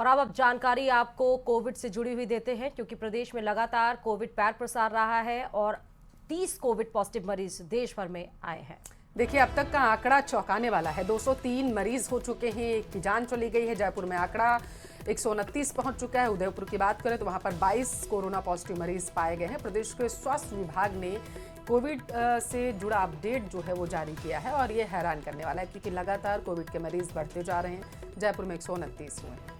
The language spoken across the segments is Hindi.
और अब जानकारी आपको कोविड से जुड़ी हुई देते हैं, क्योंकि प्रदेश में लगातार कोविड पैर पसार रहा है और 30 कोविड पॉजिटिव मरीज देश भर में आए हैं। देखिए, अब तक का आंकड़ा चौंकाने वाला है। 203 मरीज हो चुके हैं, एक की जान चली गई है। जयपुर में आंकड़ा 129 पहुंच चुका है। उदयपुर की बात करें तो वहां पर 22 कोरोना पॉजिटिव मरीज पाए गए हैं। प्रदेश के स्वास्थ्य विभाग ने कोविड से जुड़ा अपडेट जो है वो जारी किया है और ये हैरान करने वाला है, क्योंकि लगातार कोविड के मरीज बढ़ते जा रहे हैं। जयपुर में 129 हुए हैं।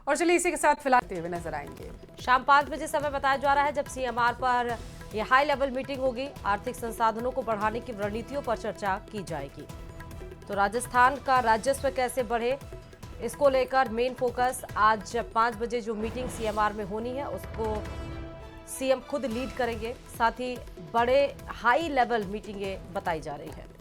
और चलिए इसी के साथ फिलहाल हुए नजर आएंगे। शाम 5 बजे समय बताया जा रहा है जब सीएमआर पर यह हाई लेवल मीटिंग होगी। आर्थिक संसाधनों को बढ़ाने की रणनीतियों पर चर्चा की जाएगी। तो राजस्थान का राजस्व कैसे बढ़े, इसको लेकर मेन फोकस आज 5 बजे जो मीटिंग सीएमआर में होनी है उसको सीएम खुद लीड करेंगे। साथ ही बड़े हाई लेवल मीटिंगें बताई जा रही है।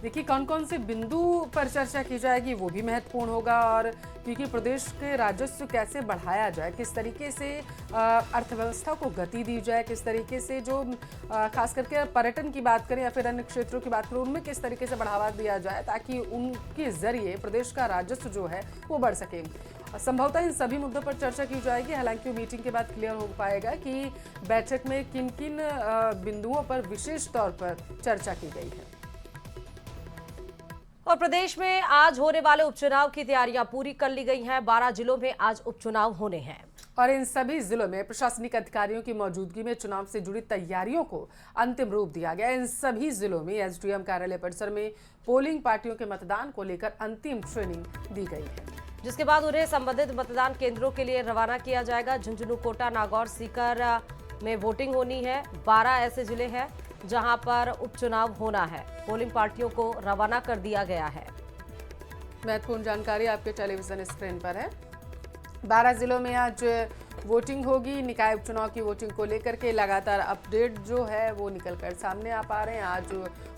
देखिए, कौन कौन से बिंदु पर चर्चा की जाएगी वो भी महत्वपूर्ण होगा, और क्योंकि प्रदेश के राजस्व कैसे बढ़ाया जाए, किस तरीके से अर्थव्यवस्था को गति दी जाए, किस तरीके से जो खास करके पर्यटन की बात करें या फिर अन्य क्षेत्रों की बात करें उनमें किस तरीके से बढ़ावा दिया जाए ताकि उनके जरिए प्रदेश का राजस्व जो है वो बढ़ सके। संभवतः इन सभी मुद्दों पर चर्चा की जाएगी। हालांकि मीटिंग के बाद क्लियर हो पाएगा कि बैठक में किन किन बिंदुओं पर विशेष तौर पर चर्चा की गई है। और प्रदेश में आज होने वाले उपचुनाव की तैयारियां पूरी कर ली गई हैं। 12 जिलों में आज उपचुनाव होने हैं और इन सभी जिलों में प्रशासनिक अधिकारियों की मौजूदगी में चुनाव से जुड़ी तैयारियों को अंतिम रूप दिया गया। इन सभी जिलों में एसडीएम कार्यालय परिसर में पोलिंग पार्टियों के मतदान को लेकर अंतिम ट्रेनिंग दी गई है, जिसके बाद उन्हें संबंधित मतदान केंद्रों के लिए रवाना किया जाएगा। झुंझुनू, कोटा, नागौर, सीकर में वोटिंग होनी है। 12 ऐसे जिले हैं जहां पर उपचुनाव होना है। पोलिंग पार्टियों को रवाना कर दिया गया है। महत्वपूर्ण जानकारी आपके टेलीविजन स्क्रीन पर है। 12 जिलों में आज वोटिंग होगी। निकाय उपचुनाव की वोटिंग को लेकर के लगातार अपडेट जो है वो निकल कर सामने आ पा रहे हैं। आज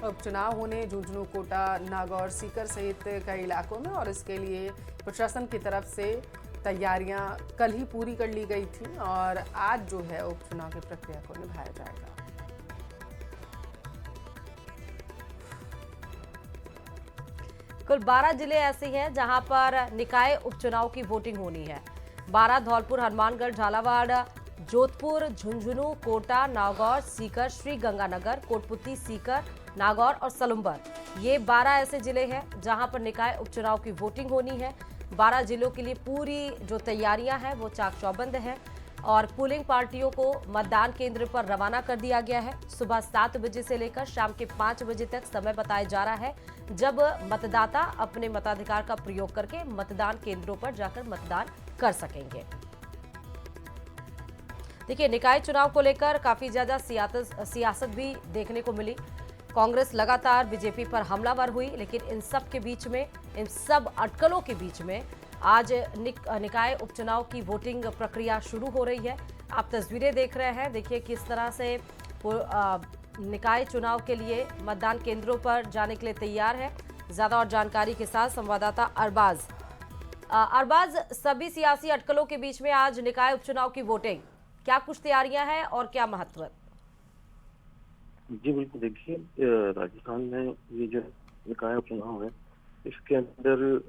उपचुनाव होने झुंझुनू, कोटा, नागौर, सीकर सहित कई इलाकों में, और इसके लिए प्रशासन की तरफ से तैयारियां कल ही पूरी कर ली गई थी और आज जो है उपचुनाव की प्रक्रिया को निभाया जाएगा। कुल 12 जिले ऐसे हैं जहां पर निकाय उपचुनाव की वोटिंग होनी है। 12 धौलपुर, हनुमानगढ़, झालावाड़, जोधपुर, झुंझुनू, कोटा, नागौर, सीकर, श्री गंगानगर, कोटपुती, सीकर, नागौर और सलुम्बर, ये 12 ऐसे जिले हैं जहां पर निकाय उपचुनाव की वोटिंग होनी है। 12 जिलों के लिए पूरी जो तैयारियां हैं वो चाक चौबंद है और पोलिंग पार्टियों को मतदान केंद्र पर रवाना कर दिया गया है। सुबह 7 बजे से लेकर शाम के 5 बजे तक समय बताया जा रहा है जब मतदाता अपने मताधिकार का प्रयोग करके मतदान केंद्रों पर जाकर मतदान कर सकेंगे। देखिए, निकाय चुनाव को लेकर काफी ज्यादा सियासत भी देखने को मिली। कांग्रेस लगातार बीजेपी पर हमलावर हुई, लेकिन इन सब के बीच में, इन सब अटकलों के बीच में आज निकाय उपचुनाव की वोटिंग प्रक्रिया शुरू हो रही है। आप तस्वीरें देख रहे हैं। देखिए किस तरह से निकाय चुनाव के लिए मतदान केंद्रों पर जाने के लिए तैयार है। ज्यादा और जानकारी के साथ संवाददाता अरबाज, सभी सियासी अटकलों के बीच में आज निकाय उपचुनाव की वोटिंग, क्या कुछ तैयारियां हैं और क्या महत्व? जी बिल्कुल, देखिए राजस्थान में ये जो निकाय उपचुनाव है इसके अंदर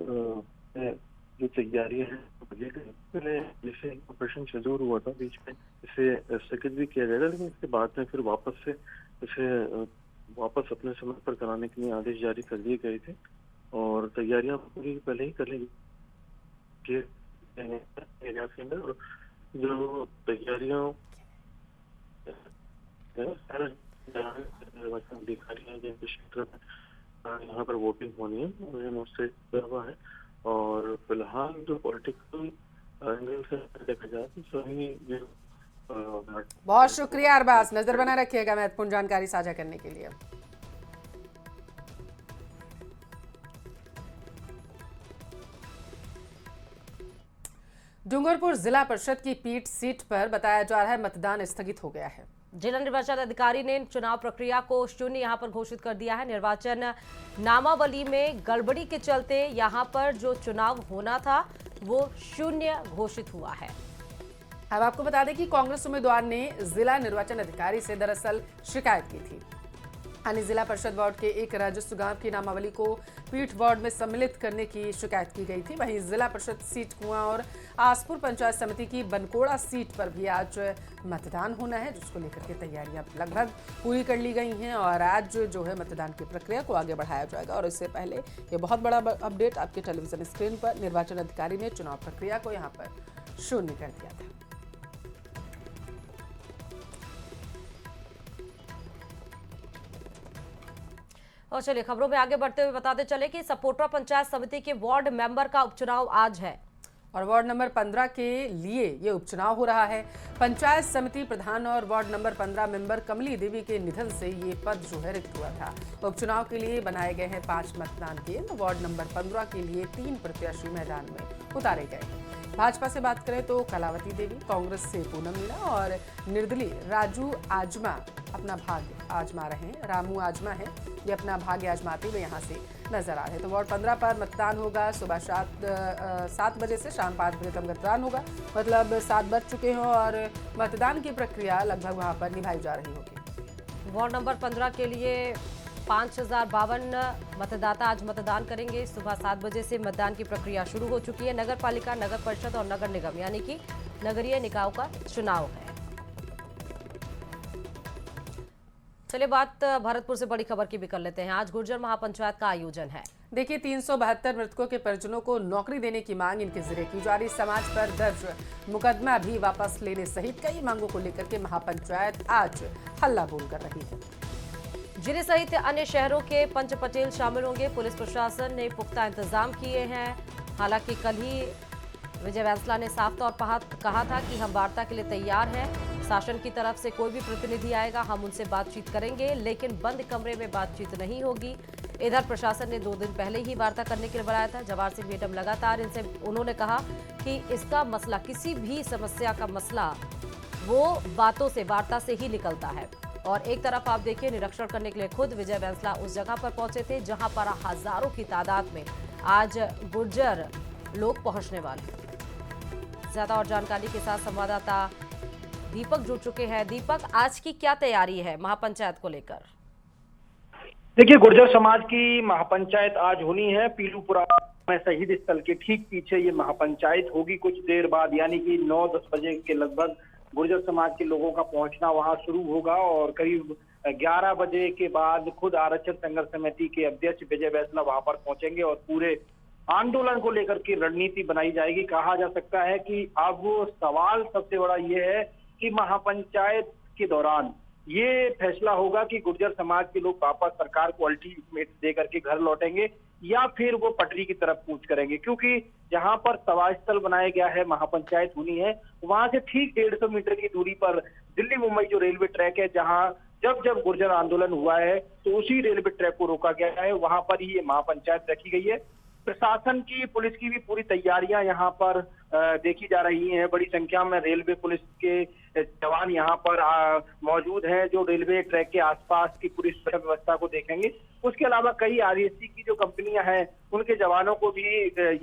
जो तैयारियां हैं पहले जैसे ऑपरेशन शेड्यूल हुआ था, बीच में इसे स्थगित भी किया जाएगा, लेकिन इसके बाद में फिर वापस से इसे वापस अपने समय पर कराने के लिए आदेश जारी कर दिए गए थे और तैयारियां पूरी पहले ही कर ली के अंदर। और जो तैयारियां निर्वाचन अधिकारी हैं जिनके क्षेत्र में यहाँ पर वोटिंग होनी है उन्हें उससे हुआ है। और फिलहाल जो पॉलिटिकल एंगल से देखा जाए तो सभी बहुत शुक्रिया अरबाज, नजर बना रखिएगा महत्वपूर्ण जानकारी साझा करने के लिए। डूंगरपुर जिला परिषद की पीठ सीट पर बताया जा रहा है मतदान स्थगित हो गया है। जिला निर्वाचन अधिकारी ने चुनाव प्रक्रिया को शून्य यहां पर घोषित कर दिया है। निर्वाचन नामावली में गड़बड़ी के चलते यहां पर जो चुनाव होना था वो शून्य घोषित हुआ है। अब आपको बता दें कि कांग्रेस उम्मीदवार ने जिला निर्वाचन अधिकारी से दरअसल शिकायत की थी। अन्य जिला परिषद वार्ड के एक राजस्व गांव की नामावली को पीठ वार्ड में सम्मिलित करने की शिकायत की गई थी। वहीं जिला परिषद सीट कुआं और आसपुर पंचायत समिति की बनकोड़ा सीट पर भी आज मतदान होना है, जिसको लेकर के तैयारियां लगभग पूरी कर ली गई हैं और आज जो है मतदान की प्रक्रिया को आगे बढ़ाया जाएगा। और इससे पहले ये बहुत बड़ा अपडेट आपके टेलीविजन स्क्रीन पर निर्वाचन अधिकारी ने चुनाव प्रक्रिया को यहाँ पर शून्य कर दिया था। और चलिए खबरों में आगे बढ़ते हुए बताते चले कि सपोटरा पंचायत समिति के वार्ड मेंबर का उपचुनाव आज है और वार्ड नंबर 15 के लिए ये उपचुनाव हो रहा है। पंचायत समिति प्रधान और वार्ड नंबर 15 मेंबर कमली देवी के निधन से ये पद जो है रिक्त हुआ था। उपचुनाव के लिए बनाए गए हैं 5 मतदान केंद्र। वार्ड नंबर 15 के लिए 3 प्रत्याशी मैदान में उतारे गए हैं। भाजपा से बात करें तो कलावती देवी, कांग्रेस से पूनम मीणा और निर्दलीय राजू आजमा अपना भाग्य आजमा रहे हैं। रामू आजमा है, ये अपना भाग्य आजमाते हुए यहाँ से नजर आ रहे हैं। तो वार्ड 15 पर मतदान होगा सुबह 7 बजे से शाम 5 बजे तक मतदान होगा। मतलब 7 बज चुके हैं और मतदान की प्रक्रिया लगभग वहाँ पर निभाई जा रही होगी। वार्ड नंबर 15 के लिए 5052 मतदाता आज मतदान करेंगे। सुबह 7 बजे से मतदान की प्रक्रिया शुरू हो चुकी है। नगर पालिका, नगर परिषद और नगर निगम यानी कि नगरीय निकायों का चुनाव है। चलिए बात भरतपुर से बड़ी खबर की भी कर लेते हैं। आज गुर्जर महापंचायत का आयोजन है। देखिए 372 मृतकों के परिजनों को नौकरी देने की मांग इनके जरिए की जा रही। समाज पर दर्ज मुकदमा भी वापस लेने सहित कई मांगों को लेकर के महापंचायत आज हल्ला बोल कर रही है। जिले सहित अन्य शहरों के पंच पटेल शामिल होंगे। पुलिस प्रशासन ने पुख्ता इंतजाम किए हैं। हालांकि कल ही विजय बैंसला ने साफ तौर पर कहा था कि हम वार्ता के लिए तैयार हैं। शासन की तरफ से कोई भी प्रतिनिधि आएगा हम उनसे बातचीत करेंगे, लेकिन बंद कमरे में बातचीत नहीं होगी। इधर प्रशासन ने 2 दिन पहले ही वार्ता करने के लिए बुलाया था। जवाहर सिंह मेडम लगातार इनसे उन्होंने कहा कि इसका मसला, किसी भी समस्या का मसला वो बातों से, वार्ता से ही निकलता है। और एक तरफ आप देखिए निरीक्षण करने के लिए खुद विजय बैंसला उस जगह पर पहुंचे थे जहां पर हजारों की तादाद में आज गुर्जर लोग पहुंचने वाले हैं। ज्यादा और जानकारी के साथ संवाददाता दीपक जुड़ चुके हैं। दीपक, आज की क्या तैयारी है महापंचायत को लेकर? देखिए गुर्जर समाज की महापंचायत आज होनी है। पीलूपुरा में शहीद स्थल के ठीक पीछे ये महापंचायत होगी। कुछ देर बाद यानी कि 9-10 बजे के लगभग गुर्जर समाज के लोगों का पहुंचना वहां शुरू होगा और करीब 11 बजे के बाद खुद आरक्षण संघर्ष समिति के अध्यक्ष विजय बैंसला वहां पर पहुंचेंगे और पूरे आंदोलन को लेकर के रणनीति बनाई जाएगी। कहा जा सकता है कि अब सवाल सबसे बड़ा ये है कि महापंचायत के दौरान ये फैसला होगा कि गुर्जर समाज के लोग वापस सरकार को अल्टीमेट दे करके घर लौटेंगे या फिर वो पटरी की तरफ कूच करेंगे, क्योंकि जहां पर सभा स्थल बनाया गया है, महापंचायत होनी है, वहां से ठीक 150 मीटर की दूरी पर दिल्ली मुंबई जो रेलवे ट्रैक है, जहां जब गुर्जर आंदोलन हुआ है तो उसी रेलवे ट्रैक को रोका गया है, वहां पर ही ये महापंचायत रखी गई है। प्रशासन की, पुलिस की भी पूरी तैयारियां यहाँ पर देखी जा रही हैं। बड़ी संख्या में रेलवे पुलिस के जवान यहाँ पर मौजूद हैं जो रेलवे ट्रैक के आसपास की पूरी सुरक्षा व्यवस्था को देखेंगे। उसके अलावा कई आरएससी की जो कंपनियां हैं उनके जवानों को भी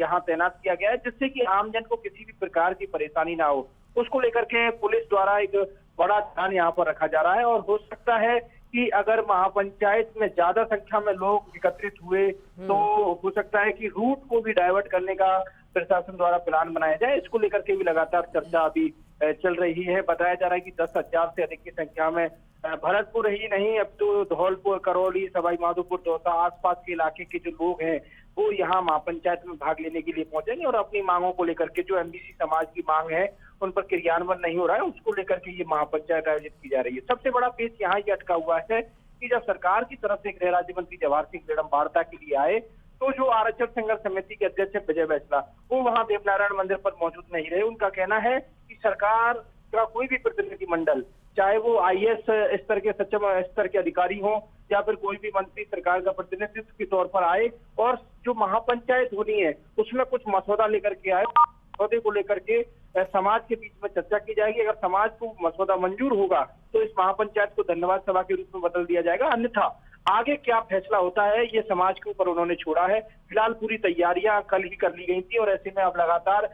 यहाँ तैनात किया गया है, जिससे कि आमजन को किसी भी प्रकार की परेशानी ना हो। उसको लेकर के पुलिस द्वारा एक बड़ा ध्यान यहाँ पर रखा जा रहा है और हो सकता है कि अगर महापंचायत में ज्यादा संख्या में लोग एकत्रित हुए तो हो सकता है कि रूट को भी डाइवर्ट करने का प्रशासन द्वारा प्लान बनाया जाए। इसको लेकर के भी लगातार चर्चा अभी चल रही है। बताया जा रहा है कि 10,000 से अधिक की संख्या में भरतपुर ही नहीं, अब तो धौलपुर, करौली, सवाई माधोपुर, दौसा, आसपास के इलाके के जो लोग हैं वो यहाँ महापंचायत में भाग लेने के लिए पहुंचेंगे और अपनी मांगों को लेकर के, जो एमबीसी समाज की मांग है उन पर क्रियान्वयन नहीं हो रहा है, उसको लेकर के ये महापंचायत आयोजित की जा रही है। सबसे बड़ा पेच यहाँ ये अटका हुआ है कि जब सरकार की तरफ से गृह राज्य मंत्री जवाहर सिंह मेडम वार्ता के लिए आए तो जो आरक्षण संघर्ष समिति के अध्यक्ष विजय बैंसला वो वहां देवनारायण मंदिर पर मौजूद नहीं रहे। उनका कहना है कि सरकार का कोई भी प्रतिनिधि मंडल, चाहे वो आईएएस स्तर के, सक्षम स्तर के अधिकारी हो या फिर कोई भी मंत्री सरकार का प्रतिनिधित्व के तौर पर आए और जो महापंचायत होनी है उसमें कुछ मसौदा लेकर के आए। मसौदे को लेकर के समाज के बीच में चर्चा की जाएगी। अगर समाज को मसौदा मंजूर होगा तो इस महापंचायत को धन्यवाद सभा के रूप में बदल दिया जाएगा, अन्यथा आगे क्या फैसला होता है ये समाज के ऊपर उन्होंने छोड़ा है। फिलहाल पूरी तैयारियां कल ही कर ली गई थी और ऐसे में अब लगातार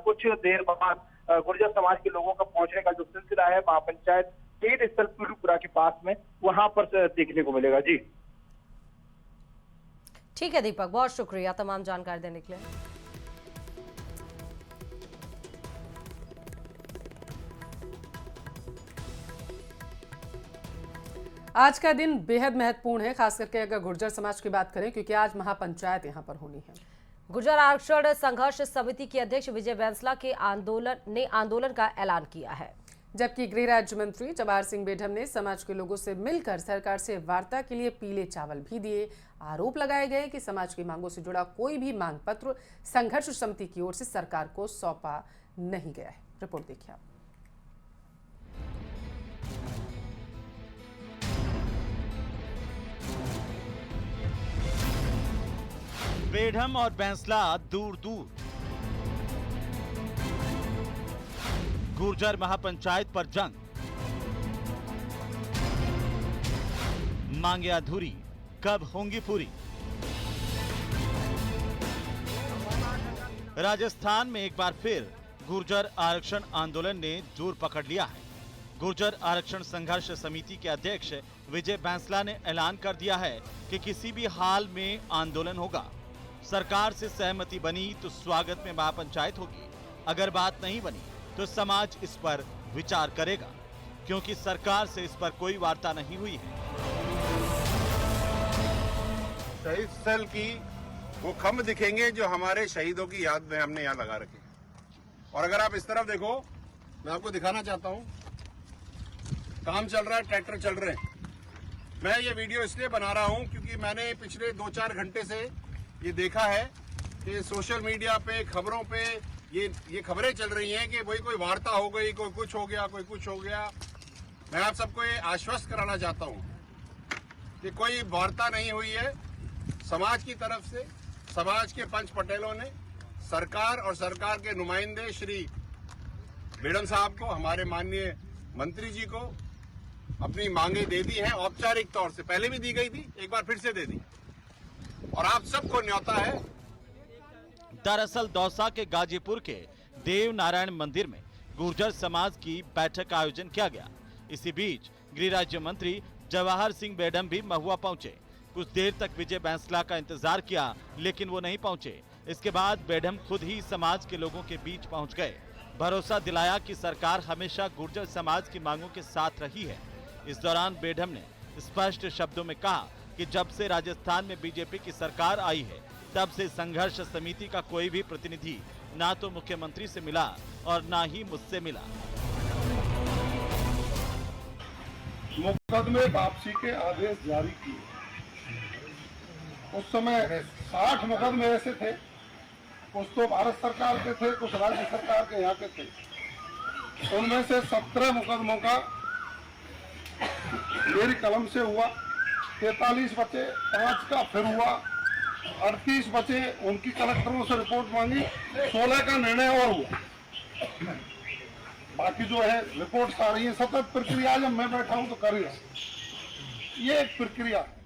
कुछ देर बाद गुर्जर समाज के लोगों का पहुंचने का जो सिलसिला है महापंचायत शहीद स्थल पीलूपुरा के पास में, वहां पर देखने को मिलेगा। जी ठीक है दीपक, बहुत शुक्रिया तमाम जानकारी देने के लिए। आज का दिन बेहद महत्वपूर्ण है, खास करके अगर गुर्जर समाज की बात करें, क्योंकि आज महापंचायत यहां पर होनी है। गुर्जर आरक्षण संघर्ष समिति के अध्यक्ष विजय बैंसला के आंदोलन का ऐलान किया है, जबकि गृह राज्य मंत्री जवाहर सिंह बेढम ने समाज के लोगों से मिलकर सरकार से वार्ता के लिए पीले चावल भी दिए। आरोप लगाए गए कि समाज की मांगों से जुड़ा कोई भी मांग पत्र संघर्ष समिति की ओर से सरकार को सौंपा नहीं गया है। रिपोर्ट देखिए आप। बेढम और बैंसला दूर दूर, गुर्जर महापंचायत पर जंग, मांगे अधूरी कब होंगी पूरी। राजस्थान में एक बार फिर गुर्जर आरक्षण आंदोलन ने जोर पकड़ लिया है। गुर्जर आरक्षण संघर्ष समिति के अध्यक्ष विजय बैंसला ने ऐलान कर दिया है कि किसी भी हाल में आंदोलन होगा। सरकार से सहमति बनी तो स्वागत में महापंचायत होगी, अगर बात नहीं बनी तो समाज इस पर विचार करेगा, क्योंकि सरकार से इस पर कोई वार्ता नहीं हुई है। शहीद स्थल की वो खम्भ दिखेंगे जो हमारे शहीदों की याद में हमने यहाँ लगा रखे। और अगर आप इस तरफ देखो, मैं आपको दिखाना चाहता हूँ, काम चल रहा है, ट्रैक्टर चल रहे हैं। मैं ये वीडियो इसलिए बना रहा हूँ क्योंकि मैंने पिछले 2-4 घंटे से ये देखा है कि सोशल मीडिया पे, खबरों पे ये खबरें चल रही हैं कि भाई कोई वार्ता हो गई, कोई कुछ हो गया, कोई कुछ हो गया। मैं आप सबको ये आश्वस्त कराना चाहता हूँ कि कोई वार्ता नहीं हुई है। समाज की तरफ से, समाज के पंच पटेलों ने सरकार और सरकार के नुमाइंदे श्री बेढम साहब को, हमारे माननीय मंत्री जी को अपनी मांगे दे दी हैं औपचारिक तौर से। पहले भी दी गई थी, एक बार फिर से दे दी, और आप सबको न्योता है। दरअसल दौसा के गाजीपुर के देव नारायण मंदिर में गुर्जर समाज की बैठक का आयोजन किया गया। इसी बीच गृह राज्य मंत्री जवाहर सिंह बेढम भी महुआ पहुंचे। कुछ देर तक विजय बैंसला का इंतजार किया, लेकिन वो नहीं पहुंचे। इसके बाद बेढम खुद ही समाज के लोगों के बीच पहुंच गए, भरोसा दिलाया कि सरकार हमेशा गुर्जर समाज की मांगों के साथ रही है। इस दौरान बेढम ने स्पष्ट शब्दों में कहा कि जब से राजस्थान में बीजेपी की सरकार आई है, तब से संघर्ष समिति का कोई भी प्रतिनिधि ना तो मुख्यमंत्री से मिला और ना ही मुझसे मिला। मुकदमे वापसी के आदेश जारी किए। उस समय 60 मुकदमे ऐसे थे, कुछ तो भारत सरकार के थे, कुछ राज्य सरकार के यहाँ के थे। उनमें से 17 मुकदमों का मेरी कलम से हुआ, 43 बचे, 5 का फिर हुआ, 38 बचे, उनकी कलेक्टरों से रिपोर्ट मांगी, 16 का निर्णय और हुआ। बाकी जो है रिपोर्ट्स आ रही है, सतत प्रक्रिया। जब मैं बैठा हूं तो कर रही है, ये एक प्रक्रिया है।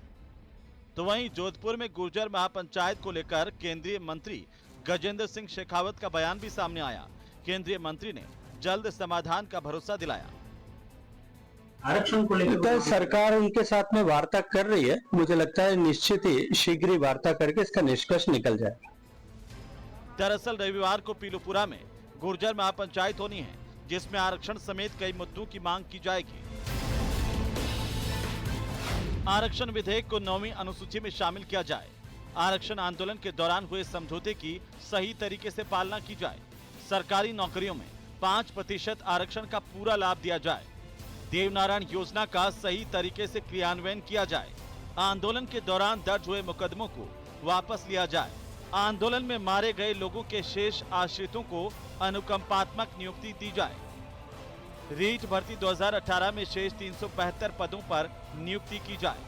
तो वहीं जोधपुर में गुर्जर महापंचायत को लेकर केंद्रीय मंत्री गजेंद्र सिंह शेखावत का बयान भी सामने आया। केंद्रीय मंत्री ने जल्द समाधान का भरोसा दिलाया। आरक्षण को लेकर सरकार उनके साथ में वार्ता कर रही है। मुझे लगता है निश्चित ही शीघ्र ही वार्ता करके इसका निष्कर्ष निकल जाएगा। दरअसल रविवार को पीलूपुरा में गुर्जर महापंचायत होनी है, जिसमें आरक्षण समेत कई मुद्दों की मांग की जाएगी। आरक्षण विधेयक को 9वीं अनुसूची में शामिल किया जाए, आरक्षण आंदोलन के दौरान हुए समझौते की सही तरीके से पालना की जाए, सरकारी नौकरियों में 5% आरक्षण का पूरा लाभ दिया जाए, देवनारायण योजना का सही तरीके से क्रियान्वयन किया जाए, आंदोलन के दौरान दर्ज हुए मुकदमों को वापस लिया जाए, आंदोलन में मारे गए लोगों के शेष आश्रितों को अनुकंपात्मक नियुक्ति दी जाए, रीट भर्ती 2018 में शेष 372 पदों पर नियुक्ति की जाए।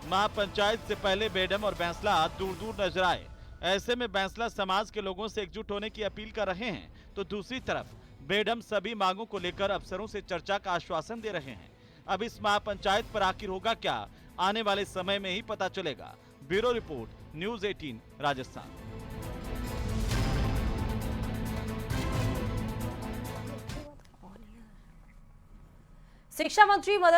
महापंचायत से पहले बेढम और बैंसला दूर दूर नजर आए। ऐसे में बैंसला समाज के लोगों से एकजुट होने की अपील कर रहे हैं, तो दूसरी तरफ बेढम सभी मांगों को लेकर अफसरों से चर्चा का आश्वासन दे रहे हैं। अब इस महापंचायत पर आखिर होगा क्या, आने वाले समय में ही पता चलेगा। Bureau report, news 18 Rajasthan. शिक्षा मंत्री मदन